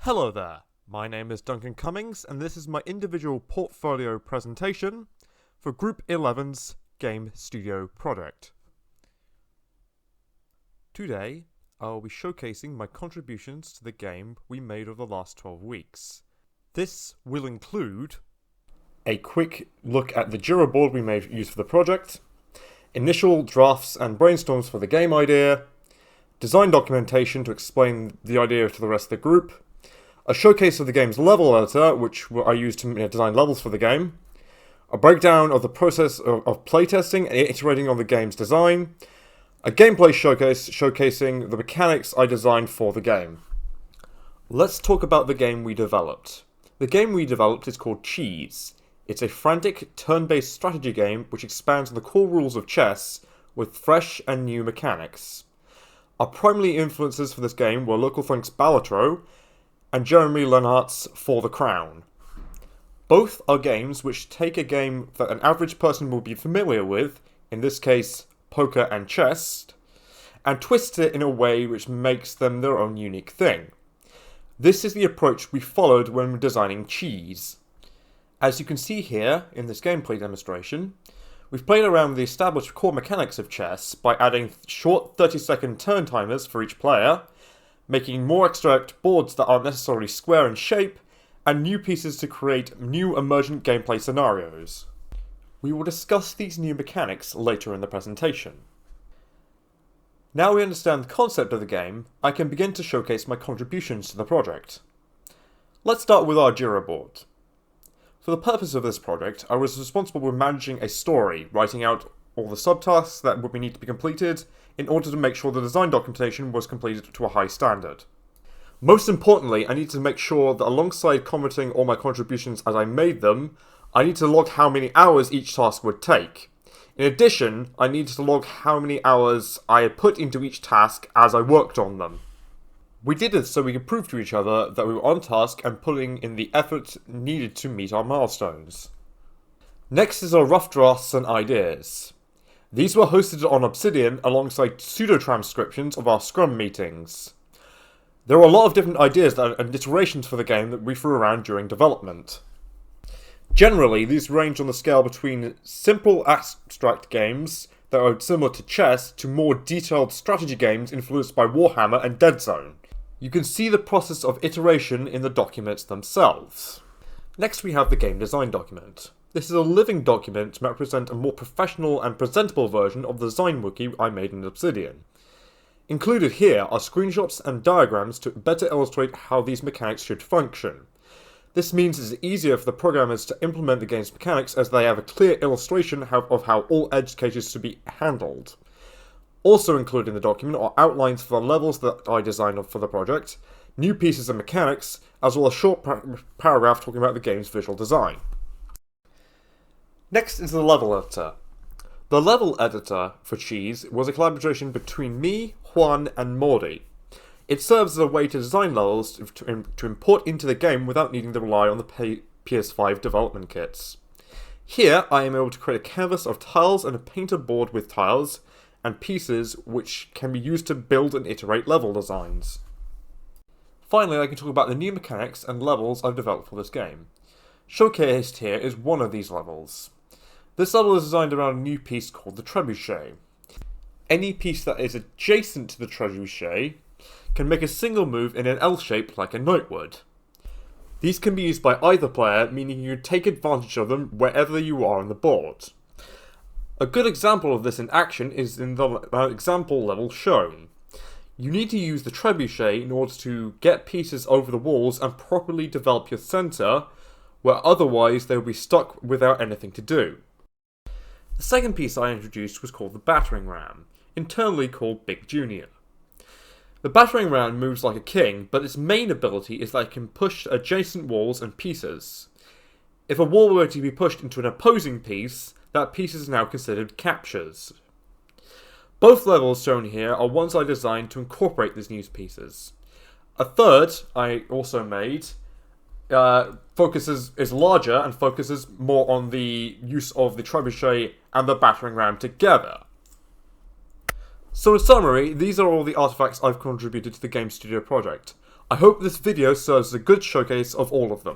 Hello there, my name is Duncan Cummings and this is my individual portfolio presentation for Group 11's Game Studio project. Today, I will be showcasing my contributions to the game we made over the last 12 weeks. This will include a quick look at the Jira board we made use for the project, initial drafts and brainstorms for the game idea, design documentation to explain the idea to the rest of the group, a showcase of the game's level editor, which I used to design levels for the game, a breakdown of the process of playtesting and iterating on the game's design, a gameplay showcase showcasing the mechanics I designed for the game. Let's talk about the game we developed. The game we developed is called Cheese. It's a frantic, turn-based strategy game which expands on the core rules of chess with fresh and new mechanics. Our primary influences for this game were Local Funk's Balatro and Jeremy Lenhart's For the Crown. Both are games which take a game that an average person will be familiar with, in this case poker and chess, and twist it in a way which makes them their own unique thing. This is the approach we followed when designing Cheese. As you can see here in this gameplay demonstration, we've played around with the established core mechanics of chess by adding short 30-second turn timers for each player, making more abstract boards that aren't necessarily square in shape, and new pieces to create new emergent gameplay scenarios. We will discuss these new mechanics later in the presentation. Now we understand the concept of the game, I can begin to showcase my contributions to the project. Let's start with our Jira board. For the purpose of this project, I was responsible for managing a story, writing out all the subtasks that would need to be completed in order to make sure the design documentation was completed to a high standard. Most importantly, I need to make sure that alongside commenting all my contributions as I made them, I need to log how many hours each task would take. In addition, I needed to log how many hours I had put into each task as I worked on them. We did this so we could prove to each other that we were on task and putting in the effort needed to meet our milestones. Next is our rough drafts and ideas. These were hosted on Obsidian alongside pseudo-transcriptions of our Scrum meetings. There were a lot of different ideas and iterations for the game that we threw around during development. Generally, these range on the scale between simple abstract games that are similar to chess to more detailed strategy games influenced by Warhammer and Dead Zone. You can see the process of iteration in the documents themselves. Next we have the game design document. This is a living document to represent a more professional and presentable version of the design wiki I made in Obsidian. Included here are screenshots and diagrams to better illustrate how these mechanics should function. This means it's easier for the programmers to implement the game's mechanics as they have a clear illustration of how all edge cases should be handled. Also included in the document are outlines for the levels that I designed for the project, new pieces and mechanics, as well as a short paragraph talking about the game's visual design. Next is the level editor. The level editor for Cheese was a collaboration between me, Juan, and Mordy. It serves as a way to design levels to import into the game without needing to rely on the PS5 development kits. Here I am able to create a canvas of tiles and a painter board with tiles and pieces which can be used to build and iterate level designs. Finally, I can talk about the new mechanics and levels I've developed for this game. Showcased here is one of these levels. This level is designed around a new piece called the Trebuchet. Any piece that is adjacent to the Trebuchet can make a single move in an L shape like a knight would. These can be used by either player, meaning you take advantage of them wherever you are on the board. A good example of this in action is in the example level shown. You need to use the Trebuchet in order to get pieces over the walls and properly develop your centre, where otherwise they will be stuck without anything to do. The second piece I introduced was called the Battering Ram, internally called Big Junior. The Battering Ram moves like a king, but its main ability is that it can push adjacent walls and pieces. If a wall were to be pushed into an opposing piece, that piece is now considered captures. Both levels shown here are ones I designed to incorporate these new pieces. A third I also made is larger and focuses more on the use of the Trebuchet and the Battering Ram together. So in summary, these are all the artifacts I've contributed to the Game Studio project. I hope this video serves as a good showcase of all of them.